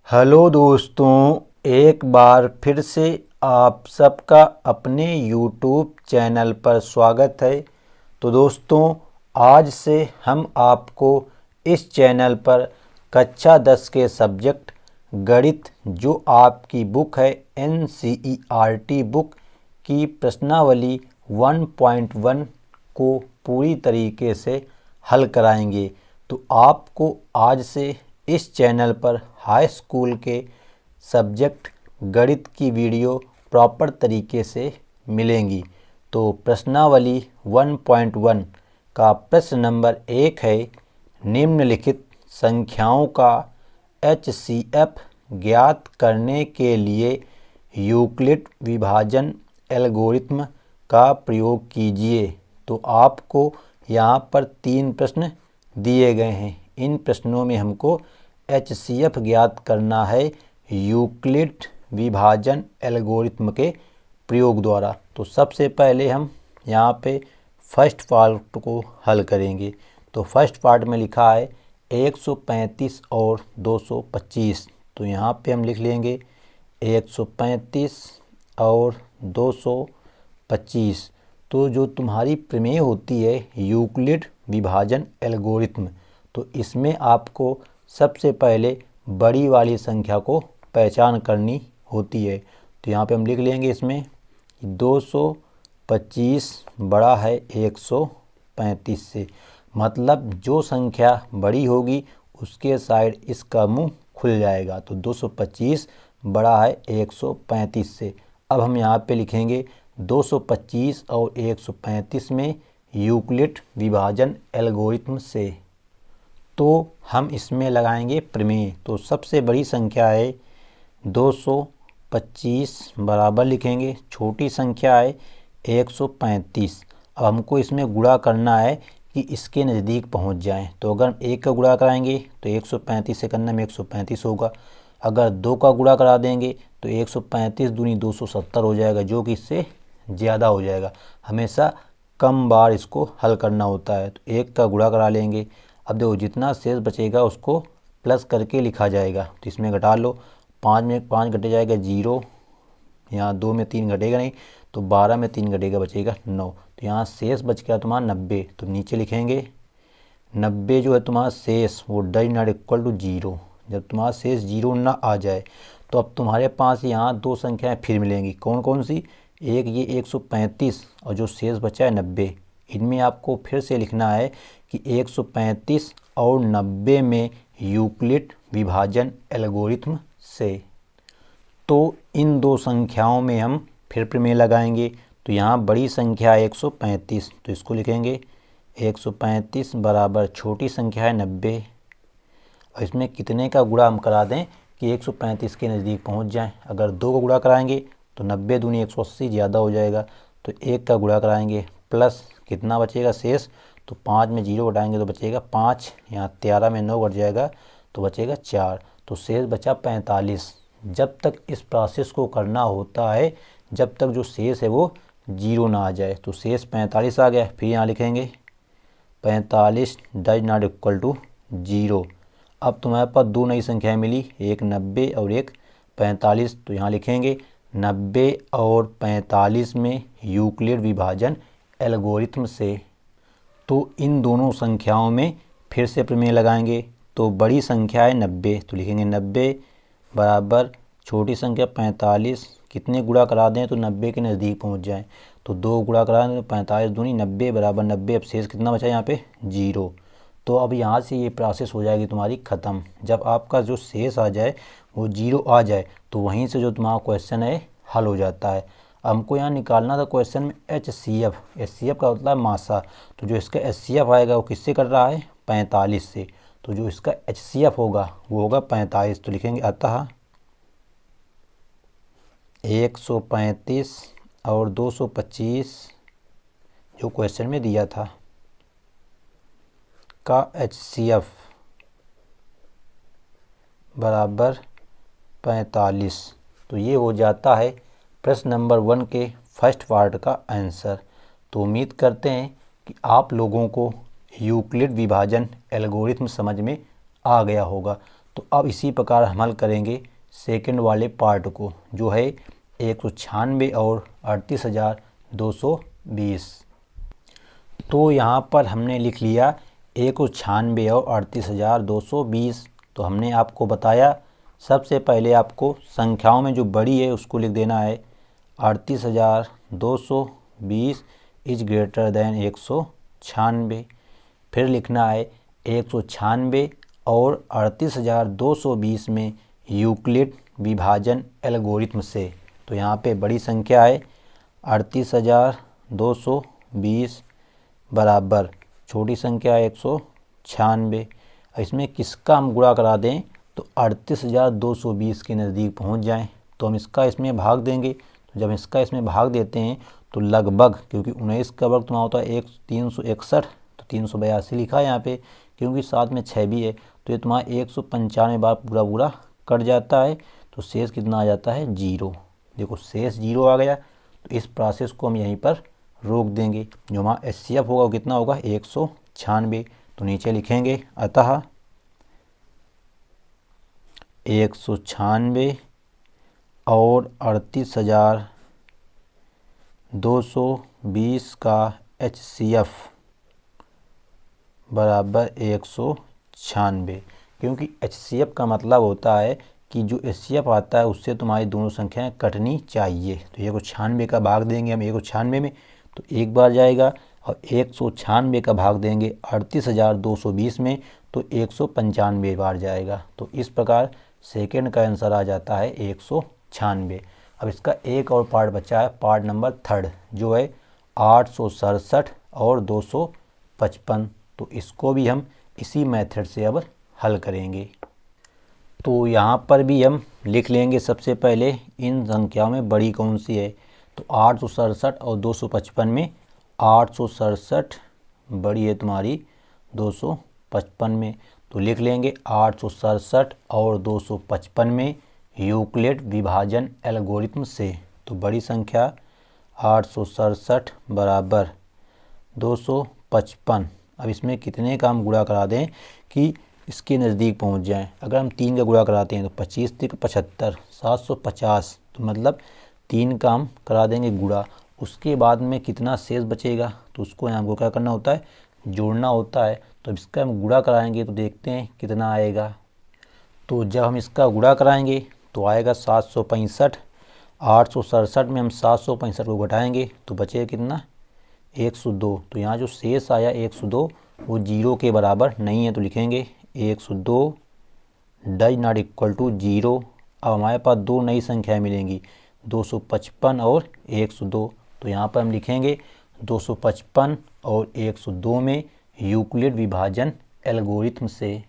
Hello दोस्तों, एक बार फिर से आप सबका अपने YouTube चैनल पर स्वागत है। तो दोस्तों, आज से हम आपको इस चैनल पर कक्षा 10 के सब्जेक्ट गणित, जो आपकी बुक है NCERT बुक की प्रश्नावली 1.1 को पूरी तरीके से हल कराएंगे। तो आपको आज से इस चैनल पर हाई स्कूल के सब्जेक्ट गणित की वीडियो प्रॉपर तरीके से मिलेंगी। तो प्रश्नावली 1.1 का प्रश्न नंबर 1 है, निम्नलिखित संख्याओं का HCF ज्ञात करने के लिए यूक्लिड विभाजन एल्गोरिथ्म का प्रयोग कीजिए। तो आपको यहाँ पर 3 प्रश्न दिए गए हैं। इन प्रश्नों में हमको HCF ज्ञात करना है यूक्लिड विभाजन एल्गोरिथ्म के प्रयोग द्वारा। तो सबसे पहले हम यहाँ पे फर्स्ट पार्ट को हल करेंगे। तो फर्स्ट पार्ट में लिखा है 135 और 225। तो यहाँ पे हम लिख लेंगे 135 और 225। तो जो तुम्हारी प्रमेय होती है यूक्लिड विभाजन एल्गोरिथ्म, तो इसमें आपको सबसे पहले बड़ी वाली संख्या को पहचान करनी होती है। तो यहाँ पे हम लिख लेंगे इसमें 225 बड़ा है 135 से, मतलब जो संख्या बड़ी होगी उसके साइड इसका मुंह खुल जाएगा। तो 225 बड़ा है 135 से। अब हम यहाँ पे लिखेंगे 225 और 135 में यूक्लिड विभाजन एल्गोरिथ्म से। तो हम इसमें लगाएंगे प्रमेय। तो सबसे बड़ी संख्या है 225 बराबर लिखेंगे, छोटी संख्या है 135। अब हमको इसमें गुणा करना है कि इसके नज़दीक पहुंच जाएं। तो अगर 1 का गुणा कराएंगे तो 135 से करने में 135 होगा। अगर 2 का गुणा करा देंगे तो 135 दूनी 270 हो जाएगा, जो कि इससे ज़्यादा हो जाएगा। हमेशा कम बार इसको हल करना होता है। तो 1 का गुणा करा लेंगे। अब देखो जितना शेष बचेगा उसको प्लस करके लिखा जाएगा। तो इसमें घटा लो, 5 में 5 घटे जाएगा 0, यहाँ 2 में 3 घटेगा नहीं, तो 12 में 3 घटेगा, बचेगा 9। तो यहाँ शेष बच गया तुम्हारा 90। तो नीचे लिखेंगे 90 जो है तुम्हारा शेष, वो डज नॉट इक्वल टू 0। जब तुम्हारा शेष 0 ना आ जाए तो अब तुम्हारे पास यहाँ 2 संख्याएँ फिर मिलेंगी। कौन कौन सी? एक ये 135 और जो शेष बचा है 90। इनमें आपको फिर से लिखना है कि 135 और 90 में यूक्लिड विभाजन एल्गोरिथ्म से। तो इन 2 संख्याओं में हम फिर प्रमेय लगाएंगे। तो यहाँ बड़ी संख्या है 135, तो इसको लिखेंगे 135 बराबर छोटी संख्या है 90। और इसमें कितने का गुणा हम करा दें कि 135 के नज़दीक पहुँच जाएं। अगर 2 का गुणा कराएंगे तो 90 दूनी 180 ज़्यादा हो जाएगा। तो 1 का गुणा कराएंगे, प्लस कितना बचेगा शेष, तो 5 में 0 घटाएंगे तो बचेगा 5, यहाँ 13 में 9 घट जाएगा तो बचेगा 4। तो शेष बचा 45। जब तक इस प्रोसेस को करना होता है जब तक जो शेष है वो 0 ना आ जाए। तो शेष 45 आ गया। फिर यहाँ लिखेंगे 45 डज नॉट इक्वल टू 0। अब तुम्हारे पास 2 नई संख्याएं मिली, एक 90 और एक 45। तो यहाँ लिखेंगे 90 और 45 में यूक्लिड विभाजन एल्गोरिथ्म से। तो इन दोनों संख्याओं में फिर से प्रमेय लगाएंगे। तो बड़ी संख्या है 90, तो लिखेंगे 90 बराबर छोटी संख्या 45। कितने गुणा करा दें तो 90 के नज़दीक पहुंच जाएं। तो 2 गुणा करा दें तो 45 दूनी 90 बराबर 90। अब शेष कितना बचा यहाँ पे 0। तो अब यहाँ से ये प्रोसेस हो जाएगी तुम्हारी ख़त्म। जब आपका जो शेष आ जाए वो 0 आ जाए तो वहीं से जो तुम्हारा क्वेश्चन है हल हो जाता है। हमको यहाँ निकालना था क्वेश्चन में HCF। HCF का मतलब मासा। तो जो इसका HCF आएगा वो किससे कर रहा है 45 से। तो जो इसका HCF होगा वो होगा 45। तो लिखेंगे अतः 135 और 225 जो क्वेश्चन में दिया था का HCF बराबर 45। तो ये हो जाता है प्रश्न नंबर 1 के फर्स्ट पार्ट का आंसर। तो उम्मीद करते हैं कि आप लोगों को यूक्लिड विभाजन एल्गोरिथ्म समझ में आ गया होगा। तो अब इसी प्रकार हम हल करेंगे सेकंड वाले पार्ट को, जो है 196 और 38,220। तो यहाँ पर हमने लिख लिया 196 और 38,220। तो हमने आपको बताया सबसे पहले आपको संख्याओं में जो बड़ी है उसको लिख देना है 38,220 इज ग्रेटर देन 196। फिर लिखना है 196 और 38,220 में यूक्लिड विभाजन एल्गोरिथम से। तो यहाँ पे बड़ी संख्या है 38,220 बराबर छोटी संख्या है 196। इसमें किसका हम गुणा करा दें तो 38,220 के नज़दीक पहुँच जाएं। तो हम इसका इसमें भाग देंगे। तो जब इसका इसमें भाग देते हैं तो लगभग, क्योंकि 19 का वर्ग तुम्हारा होता है 361, तो 382 लिखा है यहाँ पे, क्योंकि साथ में 6 भी है। तो ये तुम्हारा 195 बार पूरा पूरा कट जाता है। तो शेष कितना आ जाता है 0। देखो शेष 0 आ गया। तो इस प्रोसेस को हम यहीं पर रोक देंगे। जो हमारा HCF होगा वो कितना होगा 196। तो नीचे लिखेंगे अतः 196 और 38,220 का HCF बराबर 196, क्योंकि HCF का मतलब होता है कि जो HCF आता है उससे तुम्हारी दोनों संख्याएं कटनी चाहिए। तो 196 का भाग देंगे हम 196 में तो एक बार जाएगा, और 196 का भाग देंगे 38,220 में तो 195 बार जाएगा। तो इस प्रकार सेकंड का आंसर आ जाता है 196। अब इसका एक और पार्ट बचा है, पार्ट नंबर 3, जो है 867 और 255। तो इसको भी हम इसी मेथड से अब हल करेंगे। तो यहाँ पर भी हम लिख लेंगे सबसे पहले इन संख्याओं में बड़ी कौन सी है। तो 867 और 255 में 867 बड़ी है तुम्हारी 255 में। तो लिख लेंगे 867 और 255 में यूक्लिड विभाजन एल्गोरिथम से। तो बड़ी संख्या 867 बराबर 255। अब इसमें कितने का हम गुणा करा दें कि इसके नज़दीक पहुंच जाएं। अगर हम 3 का गुणा कराते हैं तो 25 3 75 750। तो मतलब 3 का हम करा देंगे गुणा। उसके बाद में कितना शेष बचेगा तो उसको हमको क्या करना होता है, जोड़ना होता है। तो इसका हम गुणा कराएंगे तो देखते हैं कितना आएगा। तो जब हम इसका गुणा कराएंगे तो आएगा 765। 867 में हम 765 को घटाएंगे तो बचेगा कितना 102। तो यहाँ जो शेष आया 102 वो 0 के बराबर नहीं है। तो लिखेंगे 102 डज नॉट इक्वल टू 0। अब हमारे पास दो नई संख्याएं मिलेंगी 255 और 102। तो यहाँ पर हम लिखेंगे 255 और 102 में यूक्लिड विभाजन एल्गोरिथम से।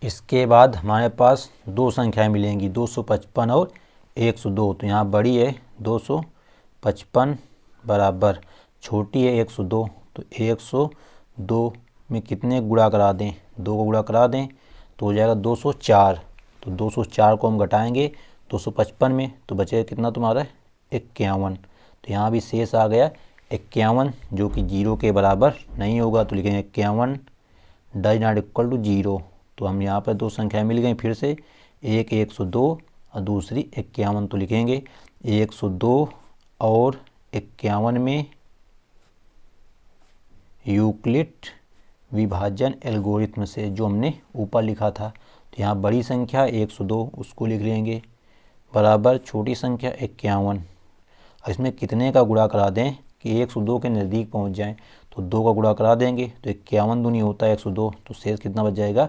इसके बाद हमारे पास दो संख्याएं मिलेंगी 255 और 102। तो यहाँ बड़ी है 255 बराबर छोटी है 102। तो 102 में कितने गुणा करा दें, 2 को गुणा करा दें तो हो जाएगा 204। तो 204 को हम घटाएंगे 255 में तो बचेगा कितना तुम्हारा 51। तो यहाँ भी शेष आ गया 51 जो कि 0 के बराबर नहीं होगा। तो लिखेंगे 51 डज नॉट इक्वल टू 0। तो हम यहाँ पर दो संख्याएं मिल गई फिर से, एक 102 और दूसरी 51। तो लिखेंगे 102 और 51 में यूक्लिड विभाजन एल्गोरिथम से, जो हमने ऊपर लिखा था। तो यहाँ बड़ी संख्या 102 उसको लिख लेंगे बराबर छोटी संख्या 51। इसमें कितने का गुणा करा दें कि 102 के नज़दीक पहुँच जाएं। तो 2 का गुणा करा देंगे तो 51 दूनी होता है 102। तो शेष कितना बच जाएगा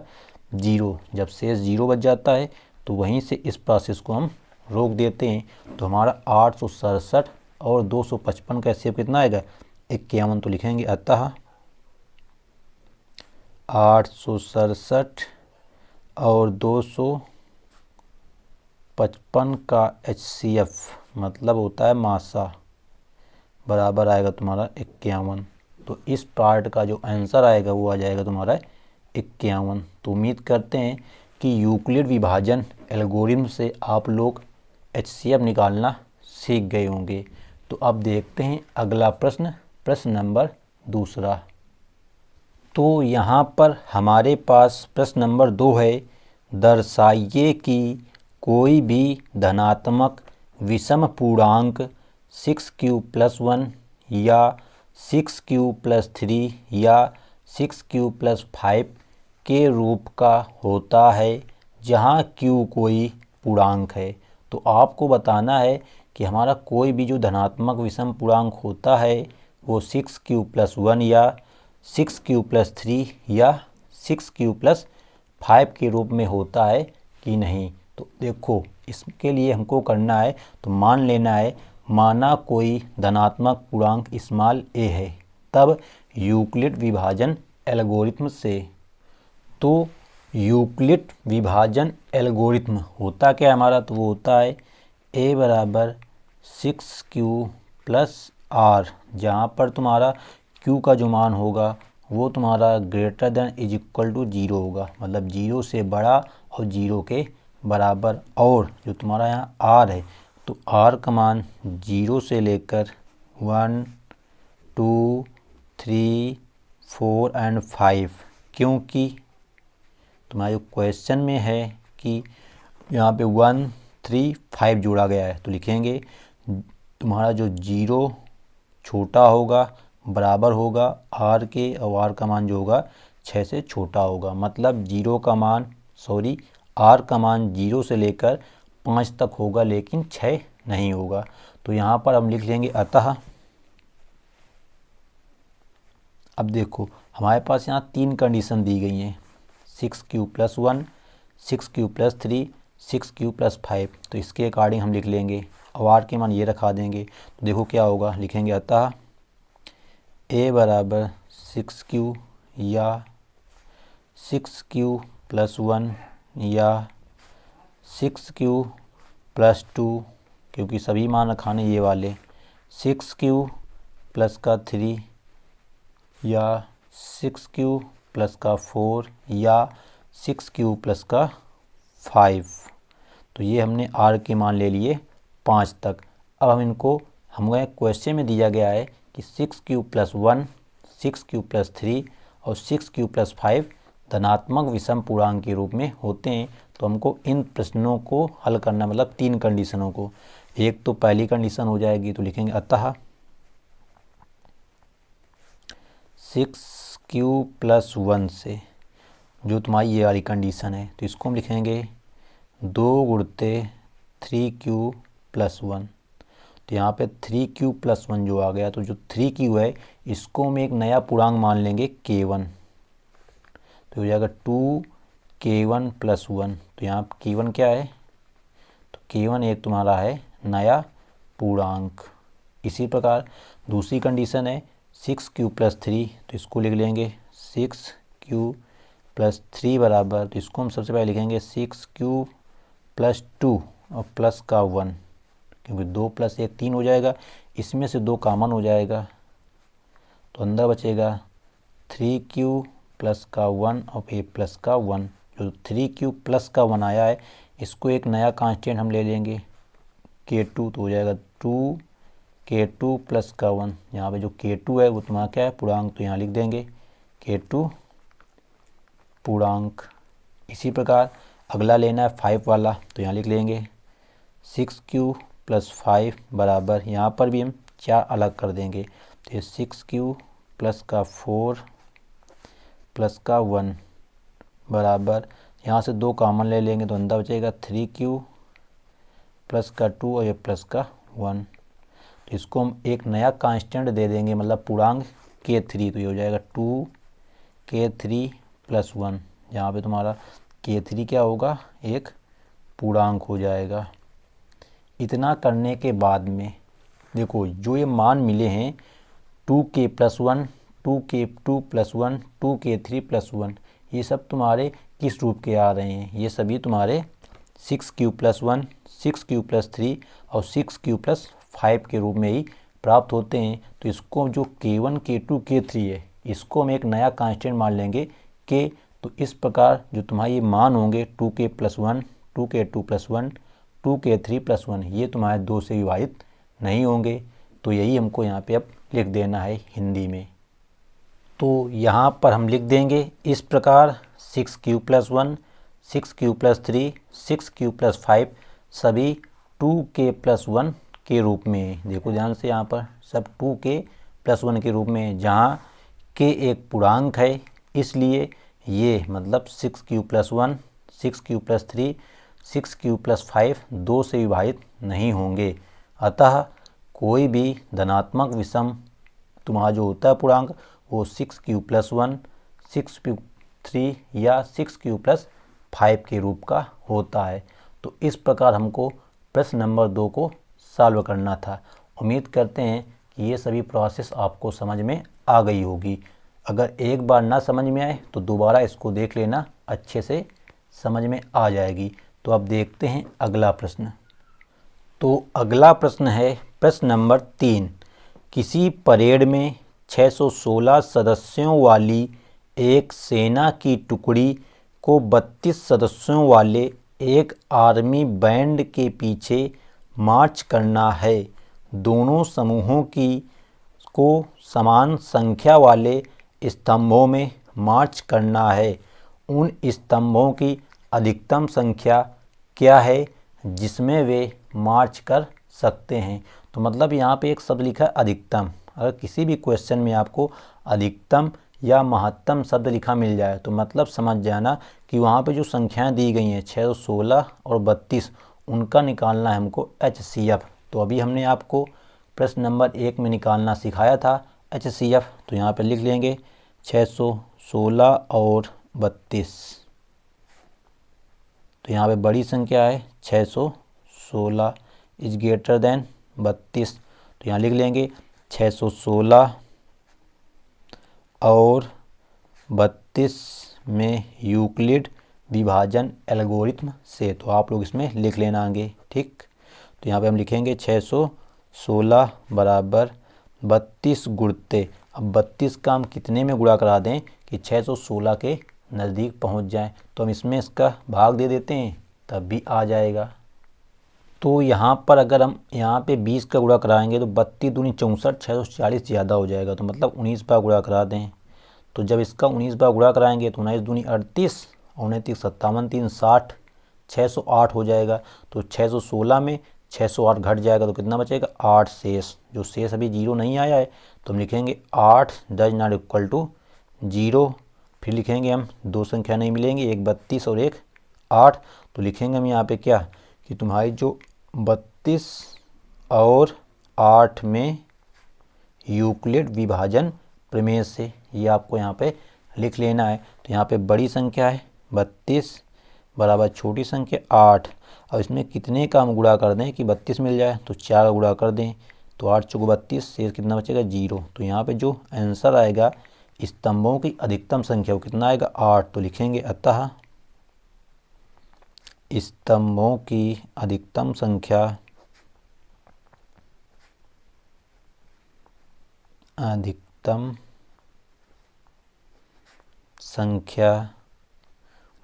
0। जब शेष 0 बच जाता है तो वहीं से इस प्रोसेस को हम रोक देते हैं। तो हमारा 867 और 255 का HCF कितना आएगा 51। तो लिखेंगे अतः 867 और 255 का HCF मतलब होता है मासा बराबर आएगा तुम्हारा 51। तो इस पार्ट का जो आंसर आएगा वो आ जाएगा तुम्हारा 51। तो उम्मीद करते हैं कि यूक्लिड विभाजन एल्गोरिथम से आप लोग HCF निकालना सीख गए होंगे। तो अब देखते हैं अगला प्रश्न, प्रश्न नंबर 2। तो यहाँ पर हमारे पास प्रश्न नंबर 2 है, दर्शाइए कि कोई भी धनात्मक विषम पूर्णांक 6q+1 या 6q+3 या 6q+5 के रूप का होता है जहाँ q कोई पूर्णांक है। तो आपको बताना है कि हमारा कोई भी जो धनात्मक विषम पूर्णांक होता है वो 6q+1 या 6q+3 या 6q+5 के रूप में होता है कि नहीं। तो देखो, इसके लिए हमको करना है तो मान लेना है, माना कोई धनात्मक पूर्णांक स्मॉल a है, तब यूक्लिड विभाजन एल्गोरिथ्म से, तो यूक्लिड विभाजन एल्गोरिथ्म होता क्या है हमारा, तो वो होता है a बराबर 6q+r, जहाँ पर तुम्हारा q का जो मान होगा वो तुम्हारा greater than is equal to 0 होगा, मतलब 0 से बड़ा और 0 के बराबर। और जो तुम्हारा यहाँ r है तो r का मान 0 से लेकर 1 2 3 4 एंड 5, क्योंकि तुम्हारे क्वेश्चन में है कि यहाँ पे 1 3 5 जोड़ा गया है, तो लिखेंगे तुम्हारा जो 0 छोटा होगा बराबर होगा r के, और r का मान जो होगा 6 से छोटा होगा, मतलब r का मान 0 से लेकर 5 तक होगा लेकिन 6 नहीं होगा। तो यहाँ पर हम लिख लेंगे अतः, अब देखो हमारे पास यहाँ 3 कंडीशन दी गई हैं, 6q+1 6q+3 6q+5, तो इसके अकॉर्डिंग हम लिख लेंगे और r के मान ये रखा देंगे। तो देखो क्या होगा, लिखेंगे अतः a बराबर 6q या 6q+1 या 6q+2, क्योंकि सभी मान रखाने ये वाले, 6q+3 या 6q+4 या 6q+5। तो ये हमने r के मान ले लिए 5 तक। अब हम इनको, हमें क्वेश्चन में दिया गया है कि 6q+1 6q+3 और 6q+5 धनात्मक विषम पूर्णांक के रूप में होते हैं। तो हमको इन प्रश्नों को हल करना, मतलब 3 कंडीशनों को। एक तो पहली कंडीशन हो जाएगी, तो लिखेंगे अतः 6q+1 से, जो तुम्हारी ये वाली कंडीशन है, तो इसको हम लिखेंगे 2 × 3q+1। तो यहाँ पे 3q+1 जो आ गया, तो जो 3q है इसको हम एक नया पूर्णांक मान लेंगे k1, तो हो जाएगा 2k1+1। तो यहाँ k1 क्या है, तो k1 एक तुम्हारा है नया पूर्णांक। इसी प्रकार दूसरी कंडीशन है 6q+3, तो इसको लिख लेंगे 6q+3 बराबर, तो इसको हम सबसे पहले लिखेंगे 6q+2 और प्लस का 1, क्योंकि 2 + 1 3 हो जाएगा, इसमें से 2 कॉमन हो जाएगा, तो अंदर बचेगा 3q प्लस का 1 और a प्लस का 1। जो 3q प्लस का 1 आया है इसको एक नया कांस्टेंट हम ले लेंगे k2, तो हो जाएगा 2k2 प्लस का 1। यहाँ पे जो k2 है वो तुम्हारा क्या है, पूर्णांक, तो यहाँ लिख देंगे k2 पूर्णांक। इसी प्रकार अगला लेना है 5 वाला, तो यहाँ लिख लेंगे 6q+5 बराबर, यहाँ पर भी हम 4 अलग कर देंगे, तो ये 6q प्लस का 4 प्लस का 1 बराबर, यहाँ से 2 कॉमन ले लेंगे तो अंदर बचेगा 3q प्लस का 2 और ये प्लस का 1। तो इसको हम एक नया कांस्टेंट दे देंगे, मतलब पूर्णांक k3, तो ये हो जाएगा 2k3+1। यहाँ पे तुम्हारा k3 क्या होगा, एक पूर्णांक हो जाएगा। इतना करने के बाद में देखो जो ये मान मिले हैं 2k+1 2k2+1 2k3+1, ये सब तुम्हारे किस रूप के आ रहे हैं, ये सभी तुम्हारे 6q+1 6q+3 और 6q+5 के रूप में ही प्राप्त होते हैं। तो इसको जो k1 k2 k3 है इसको हम एक नया कांस्टेंट मान लेंगे k। तो इस प्रकार जो तुम्हारे ये मान होंगे 2k+1 2k2+1 2k3+1 ये तुम्हारे 2 से विभाजित नहीं होंगे। तो यही हमको यहाँ पे अब लिख देना है हिंदी में। तो यहाँ पर हम लिख देंगे इस प्रकार 6q+1 6q+3, 6q+5 सभी 2k+1 के रूप में है। देखो ध्यान से, यहाँ पर सब 2k+1 के रूप में है, जहाँ k एक पूर्णांक है, इसलिए ये मतलब 6q+1, 6q+3, 6q+5 2 से विभाजित नहीं होंगे। अतः कोई भी धनात्मक विषम तुम्हारा जो होता है पूर्णांक वो 6q+1, 6q3 या 6q+5 के रूप का होता है। तो इस प्रकार हमको प्रश्न नंबर 2 को सॉल्व करना था। उम्मीद करते हैं कि ये सभी प्रोसेस आपको समझ में आ गई होगी। अगर एक बार ना समझ में आए तो दोबारा इसको देख लेना, अच्छे से समझ में आ जाएगी। तो अब देखते हैं अगला प्रश्न। तो अगला प्रश्न है प्रश्न नंबर 3। किसी परेड में 616 सदस्यों वाली एक सेना की टुकड़ी को 32 सदस्यों वाले एक आर्मी बैंड के पीछे मार्च करना है। दोनों समूहों को समान संख्या वाले स्तंभों में मार्च करना है। उन स्तंभों की अधिकतम संख्या क्या है जिसमें वे मार्च कर सकते हैं। तो मतलब यहाँ पे एक शब्द लिखा है अधिकतम। अगर किसी भी क्वेश्चन में आपको अधिकतम या महत्तम शब्द लिखा मिल जाए तो मतलब समझ जाना कि वहाँ पे जो संख्याएं दी गई हैं 616 और 32, उनका निकालना है हमको HCF। तो अभी हमने आपको प्रश्न नंबर 1 में निकालना सिखाया था HCF। तो यहाँ पे लिख लेंगे 616 और 32। तो यहाँ पे बड़ी संख्या है 616 इज ग्रेटर देन 32। तो यहाँ लिख लेंगे 616 और 32 में यूक्लिड विभाजन एल्गोरिथम से। तो आप लोग इसमें लिख लेना आगे, ठीक। तो यहाँ पे हम लिखेंगे 616 बराबर 32 गुणते। अब 32 का हम कितने में गुणा करा दें कि 616 के नज़दीक पहुँच जाएं। तो हम इसमें इसका भाग दे देते हैं, तब भी आ जाएगा। तो यहाँ पर अगर हम यहाँ पे 20 का गुणा कराएंगे तो 32 दूनी 64, 640 ज़्यादा हो जाएगा। तो मतलब 19 बार गुणा करा दें। तो जब इसका 19 बार गुणा कराएंगे तो 19 दूनी 38 और 29 57, 3 60, 608 हो जाएगा। तो 616 में 608 घट जाएगा तो कितना बचेगा 8 शेष। जो शेष अभी 0 नहीं आया है तो हम लिखेंगे 8 डज नॉट इक्वल टू 0। फिर लिखेंगे हम दो संख्या नहीं मिलेंगी, एक 32 और एक 8। तो लिखेंगे हम यहाँ पे क्या कि तुम्हारी जो 32 और 8 में यूक्लिड विभाजन प्रमेय से, ये आपको यहाँ पे लिख लेना है। तो यहाँ पे बड़ी संख्या है 32 बराबर छोटी संख्या 8। अब इसमें कितने का हम गुणा कर दें कि 32 मिल जाए। तो 4 का गुणा कर दें तो 8 चौको 32, शेष कितना बचेगा 0। तो यहाँ पे जो आंसर आएगा स्तंभों की अधिकतम संख्या वो कितना आएगा 8। तो लिखेंगे अतः स्तंभों की अधिकतम संख्या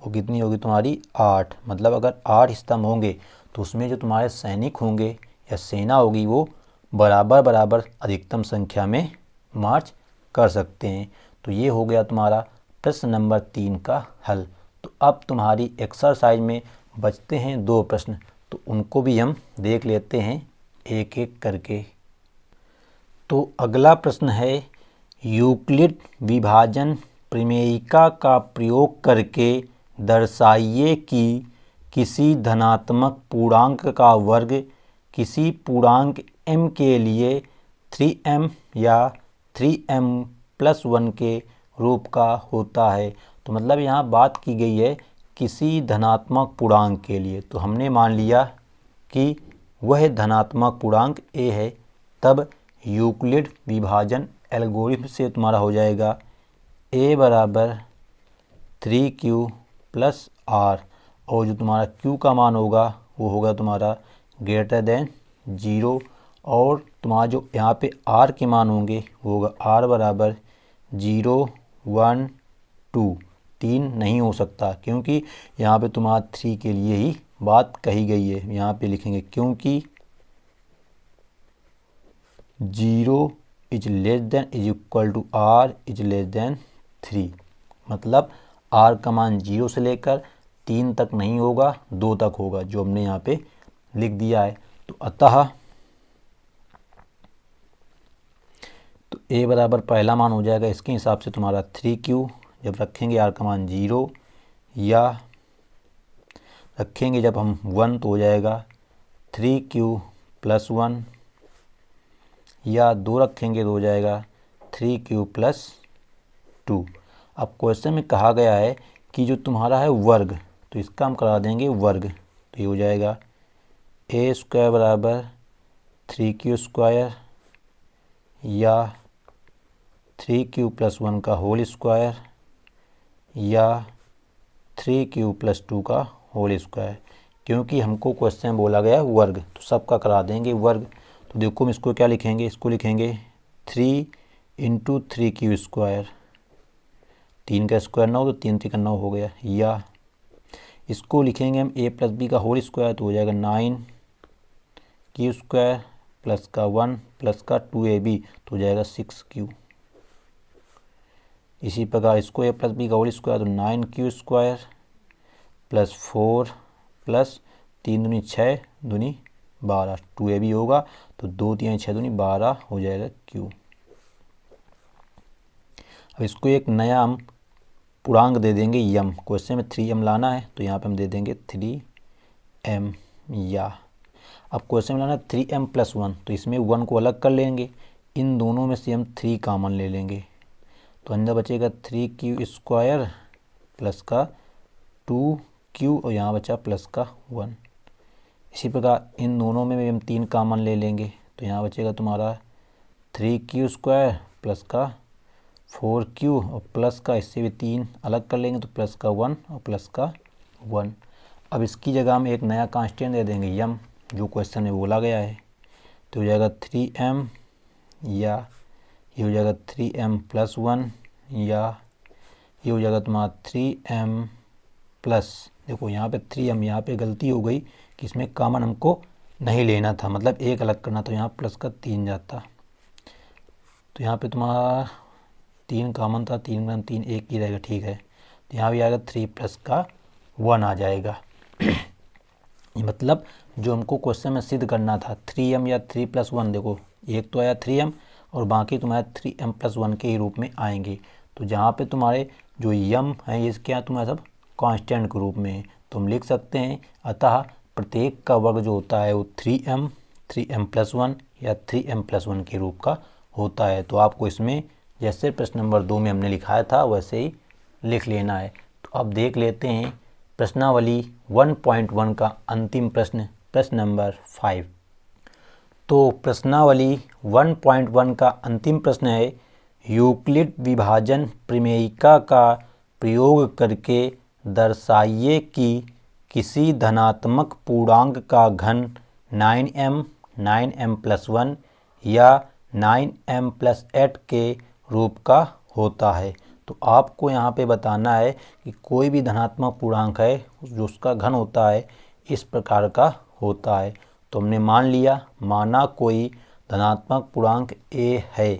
वो कितनी होगी तुम्हारी 8। मतलब अगर 8 स्तंभ होंगे तो उसमें जो तुम्हारे सैनिक होंगे या सेना होगी वो बराबर बराबर अधिकतम संख्या में मार्च कर सकते हैं। तो ये हो गया तुम्हारा प्रश्न नंबर 3 का हल। तो अब तुम्हारी एक्सरसाइज में बचते हैं 2 प्रश्न, तो उनको भी हम देख लेते हैं एक एक करके। तो अगला प्रश्न है यूक्लिड विभाजन प्रमेयिका का प्रयोग करके दर्शाइए कि किसी धनात्मक पूर्णांक का वर्ग किसी पूर्णांक m के लिए 3m या 3m+1 के रूप का होता है। तो मतलब यहाँ बात की गई है किसी धनात्मक पूर्णांक के लिए। तो हमने मान लिया कि वह धनात्मक पूर्णांक a है, तब यूक्लिड विभाजन एल्गोरिथम से तुम्हारा हो जाएगा a बराबर 3q + r, और जो तुम्हारा q का मान होगा वो होगा तुम्हारा ग्रेटर देन 0, और तुम्हारा जो यहाँ पे r के मान होंगे वो होगा r बराबर 0, 1, 2। 3 नहीं हो सकता क्योंकि यहाँ पे तुम्हारा 3 के लिए ही बात कही गई है। यहाँ पे लिखेंगे क्योंकि 0 is less than is equal to r is less than 3। मतलब r का मान 0 से लेकर 3 तक नहीं होगा, 2 तक होगा, जो हमने यहाँ पे लिख दिया है। तो अतः तो a बराबर पहला मान हो जाएगा, इसके हिसाब से तुम्हारा 3q, जब रखेंगे r का मान 0 या रखेंगे जब हम 1 तो हो जाएगा 3q + 1, या 2 रखेंगे तो हो जाएगा 3q + 2। अब क्वेश्चन में कहा गया है कि जो तुम्हारा है वर्ग, तो इसका हम करा देंगे वर्ग। तो ये हो जाएगा a² बराबर 3q² या 3q + 1 का होल स्क्वायर या 3q + 2 का होल स्क्वायर, क्योंकि हमको क्वेश्चन में बोला गया वर्ग, तो सबका करा देंगे वर्ग। तो देखो हम इसको क्या लिखेंगे, इसको लिखेंगे 3 × 3q², 3 का स्क्वायर 9, तो 3 3 का 9 हो गया, या इसको लिखेंगे हम a + b का होल स्क्वायर, तो हो जाएगा 9q² + का 1 + का 2ab, तो हो जाएगा 6q। इसी प्रकार इसको a + b का होल स्क्वायर, तो 9q² + 4 + 3 दूनी 6 दूनी 12, 2ab होगा, तो 2 3 6 दूनी 12 हो जाएगा q। अब इसको एक नया हम पूर्णांक दे देंगे यम, क्वेश्चन में 3m लाना है, तो यहाँ पे हम दे देंगे 3m। या अब क्वेश्चन में लाना है 3m + 1, तो इसमें 1 को अलग कर लेंगे, इन दोनों में से हम 3 कॉमन ले लेंगे, तो अंदर बचेगा 3q² + का 2q और यहाँ बचा प्लस का 1। इसी प्रकार इन दोनों में भी हम 3 कॉमन ले लेंगे, तो यहाँ बचेगा तुम्हारा 3q² + का 4q और प्लस का, इससे भी 3 अलग कर लेंगे, तो प्लस का 1 और प्लस का 1। अब इसकी जगह हम एक नया कांस्टेंट दे देंगे यम, जो क्वेश्चन में बोला गया है, तो हो जाएगा 3m, या ये हो जाएगा 3m + 1, या ये हो जाएगा तुम्हारा 3m प्लस, देखो यहाँ पे 3m, यहाँ पे गलती हो गई कि इसमें कॉमन हमको नहीं लेना था, मतलब एक अलग करना, तो यहाँ प्लस का 3 जाता, तो यहाँ पे तुम्हारा 3 कॉमन था, 3 में 3 एक ही रहेगा, ठीक है। तो यहाँ भी आएगा 3 + का 1 आ जाएगा। ये मतलब जो हमको क्वेश्चन में सिद्ध करना था 3m या 3 + 1, देखो एक तो आया 3m और बाकी तुम्हारे 3m + 1 के ही रूप में आएंगे। तो जहाँ पे तुम्हारे जो यम है ये क्या तुम्हारा सब कांस्टेंट के रूप में है, तो हम लिख सकते हैं अतः प्रत्येक का वर्ग जो होता है वो 3m, 3m + 1 या 3m + 1 के रूप का होता है। तो आपको इसमें जैसे प्रश्न नंबर 2 में हमने लिखाया था वैसे ही लिख लेना है। तो अब देख लेते हैं प्रश्नावली 1.1 का अंतिम प्रश्न, प्रश्न नंबर 5। तो प्रश्नावली 1.1 का अंतिम प्रश्न है, यूक्लिड विभाजन प्रमेयिका का प्रयोग करके दर्शाइए कि किसी धनात्मक पूर्णांक का घन 9m, 9m + 1 या 9m + 8 के रूप का होता है। तो आपको यहाँ पे बताना है कि कोई भी धनात्मक पूर्णांक है जो उसका घन होता है इस प्रकार का होता है। तो हमने मान लिया, माना कोई धनात्मक पूर्णांक a है,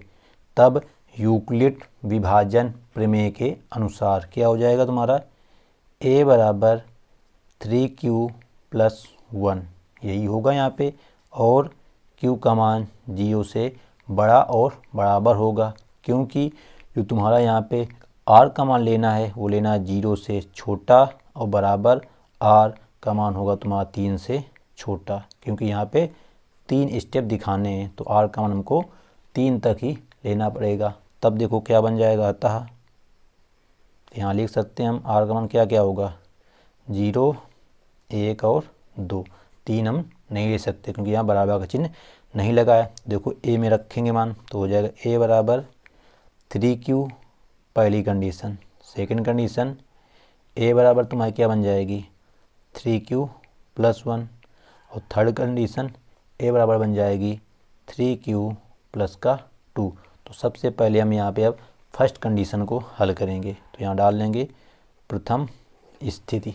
तब यूक्लिड विभाजन प्रमेय के अनुसार क्या हो जाएगा तुम्हारा a बराबर 3q + 1, यही होगा यहाँ पे, और q का मान 0 से बड़ा और बराबर होगा, क्योंकि जो तुम्हारा यहाँ पे r का मान लेना है वो लेना है 0 से छोटा और बराबर r का मान होगा तुम्हारा 3 से छोटा, क्योंकि यहाँ पे 3 स्टेप दिखाने हैं, तो r का मान हमको 3 तक ही लेना पड़ेगा। तब देखो क्या बन जाएगा, अतः यहाँ लिख सकते हैं हम r का मान क्या क्या होगा 0, 1 और 2, 3 हम नहीं ले सकते क्योंकि यहाँ बराबर का चिन्ह नहीं लगा है। देखो a में रखेंगे मान, तो हो जाएगा a बराबर 3q पहली कंडीशन, सेकंड कंडीशन a बराबर तुम्हारी क्या बन जाएगी 3q + 1, और थर्ड कंडीशन a बराबर बन जाएगी 3q + का 2। तो सबसे पहले हम यहाँ पे अब फर्स्ट कंडीशन को हल करेंगे, तो यहाँ डाल लेंगे प्रथम स्थिति,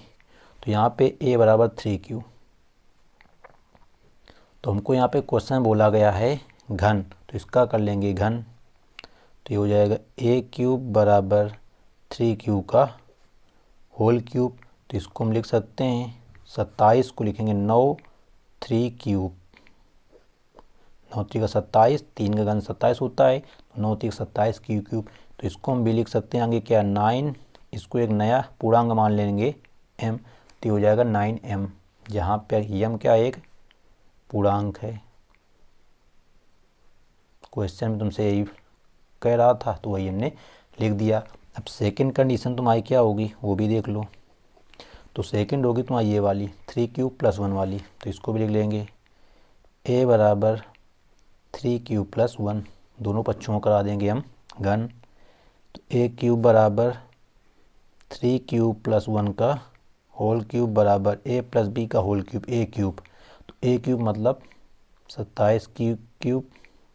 तो यहाँ पे a बराबर 3q, तो हमको यहाँ पे क्वेश्चन बोला गया है घन, तो इसका कर लेंगे घन, तो ये हो जाएगा a³ बराबर 3q का होल क्यूब, तो इसको हम लिख सकते हैं 27 को लिखेंगे 9 3 क्यूब, 9 3 का 27, 3 का घन 27 होता है, 9 3 27 क्यूब। तो इसको हम भी लिख सकते हैं आगे क्या 9, इसको एक नया पूर्णांक मान लेंगे m, तो हो जाएगा 9m, जहाँ पे m क्या एक पूर्णांक है। क्वेश्चन में तुमसे यही कह रहा था तो वही हमने लिख दिया। अब सेकंड कंडीशन तुम्हारी क्या होगी वो भी देख लो। तो सेकंड होगी तुम्हारी ये वाली 3 क्यूब प्लस 1 वाली, तो इसको भी लिख लेंगे a बराबर 3 क्यूब प्लस 1, दोनों पक्षों को करा देंगे हम घन। तो a क्यूब बराबर 3 क्यूब प्लस 1 का होल क्यूब बराबर a प्लस b का होल क्यूब a क्यूब। तो a क्यूब मतलब 27 क्यूब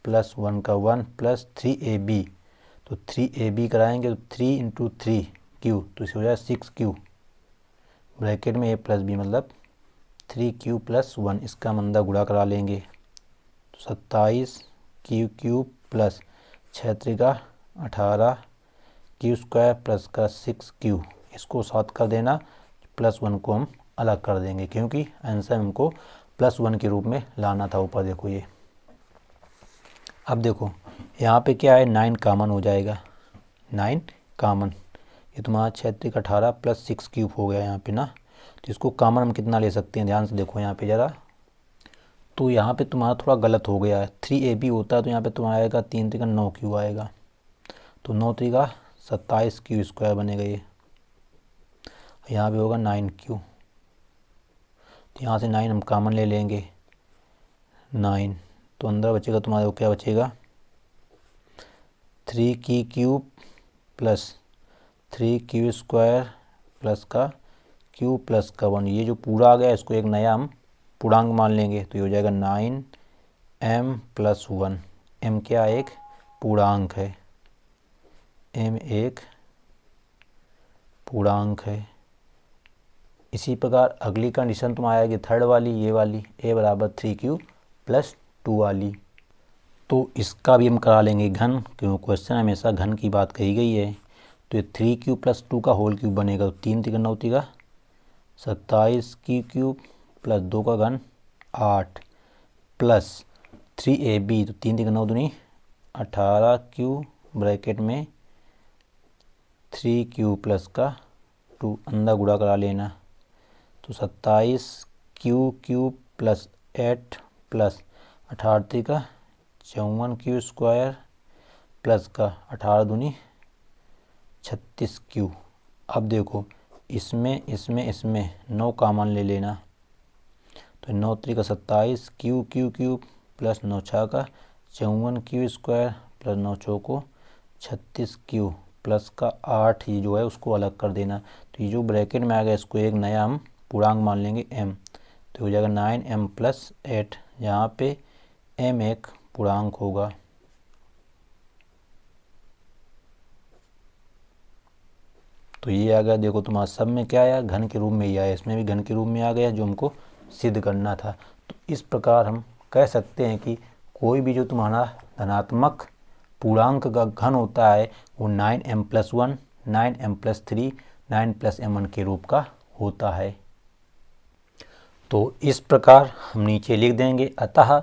प्लस 1 का 1 प्लस 3ab, तो 3ab कराएंगे तो 3 इंटू 3 क्यूब, तो इसे हो जाएगा 6 क्यूब, ब्रैकेट में a प्लस b मतलब 3 क्यूब प्लस 1, इसका हम अंदर गुणा करा लेंगे। तो 27 क्यूब प्लस 6 3 का 18 क्यू स्क्वायर प्लस का 6 क्यू, इसको साथ कर देना, प्लस 1 को हम अलग कर देंगे क्योंकि आंसर हमको प्लस 1 के रूप में लाना था। ऊपर देखो ये, अब देखो यहाँ पे क्या है 9 कॉमन हो जाएगा, 9 कॉमन, ये तुम्हारा 6 3 का 18 प्लस 6 क्यूब हो गया यहाँ पे ना। तो इसको कॉमन हम कितना ले सकते हैं, ध्यान से देखो यहाँ पे ज़रा। तो यहाँ पे तुम्हारा थोड़ा गलत हो गया है, 3ab होता है तो यहाँ पे तुम्हारा आएगा 3 3 का 9 क्यू आएगा, तो 9 3 का 27 क्यू स्क्वायर बनेगा ये, यहाँ पे होगा 9 क्यू। तो यहाँ से 9 हम कॉमन ले लेंगे, 9, तो अंदर बचेगा तुम्हारे को क्या बचेगा 3 की cube plus 3 Q square plus का क्यू प्लस का 1, ये जो पूरा आ गया इसको एक नया हम पूर्णांक मान लेंगे, तो ये हो जाएगा 9m प्लस 1, m क्या एक पूर्णांक है, m एक पूर्णांक है। इसी प्रकार अगली कंडीशन तुम्हारी आएगी थर्ड वाली, ये वाली a बराबर 3 क्यूब प्लस 2 वाली, तो इसका भी हम करा लेंगे घन, क्योंकि क्वेश्चन हमेशा घन की बात कही गई है। तो ये 3 क्यूब प्लस 2 का होल क्यूब बनेगा, तो 3 3 का 9 3 का 27 क्यूब प्लस 2 का घन 8 प्लस 3ab, तो 3 3 का 9 दूनी 18 क्यूब, ब्रैकेट में 3 क्यूब प्लस का 2, अंदर गुणा करा लेना। तो 27 क्यूब प्लस 8 प्लस 18 3 का 54 क्यू स्क्वायर प्लस का 18 दूनी 36 क्यू। अब देखो इसमें 9 कॉमन ले लेना, तो 9 3 का 27 क्यूब प्लस 9 6 का 54 क्यू स्क्वायर प्लस 9 चौको 36 क्यू प्लस का 8, ये जो है उसको अलग कर देना। तो ये जो ब्रैकेट में आ गया इसको एक नया हम पूर्णांक मान लेंगे m, तो हो जाएगा 9m प्लस 8, यहाँ पे m एक पूर्णांक होगा। तो ये आ गया, देखो तुम्हारा सब में क्या आया घन के रूप में ही आया, इसमें भी घन के रूप में आ गया जो हमको सिद्ध करना था। तो इस प्रकार हम कह सकते हैं कि कोई भी जो तुम्हारा धनात्मक पूर्णांक का घन होता है वो 9m plus 1, 9m plus 3, 9 plus m1 के रूप का होता है। तो इस प्रकार हम नीचे लिख देंगे, अतः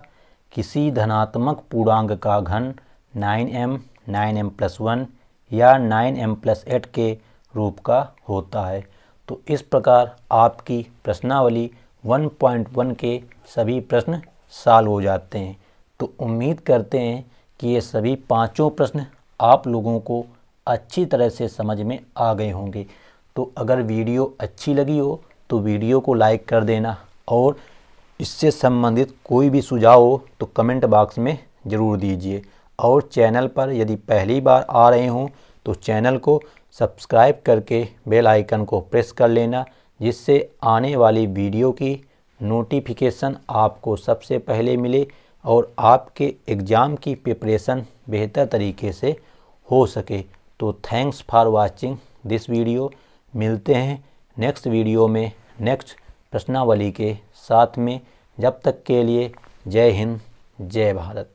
किसी धनात्मक पूर्णांक का घन 9m, 9m प्लस 1 या 9m प्लस 8 के रूप का होता है। तो इस प्रकार आपकी प्रश्नावली 1.1 के सभी प्रश्न सॉल्व हो जाते हैं। तो उम्मीद करते हैं कि ये सभी पांचों प्रश्न आप लोगों को अच्छी तरह से समझ में आ गए होंगे। तो अगर वीडियो अच्छी लगी हो तो वीडियो को लाइक कर देना, और इससे संबंधित कोई भी सुझाव हो तो कमेंट बॉक्स में ज़रूर दीजिए। और चैनल पर यदि पहली बार आ रहे हों तो चैनल को सब्सक्राइब करके बेल आइकन को प्रेस कर लेना, जिससे आने वाली वीडियो की नोटिफिकेशन आपको सबसे पहले मिले और आपके एग्ज़ाम की प्रिपरेशन बेहतर तरीके से हो सके। तो thanks for watching this video. मिलते हैं नेक्स्ट वीडियो में नेक्स्ट प्रश्नावली के साथ में। जब तक के लिए जय हिंद, जय भारत।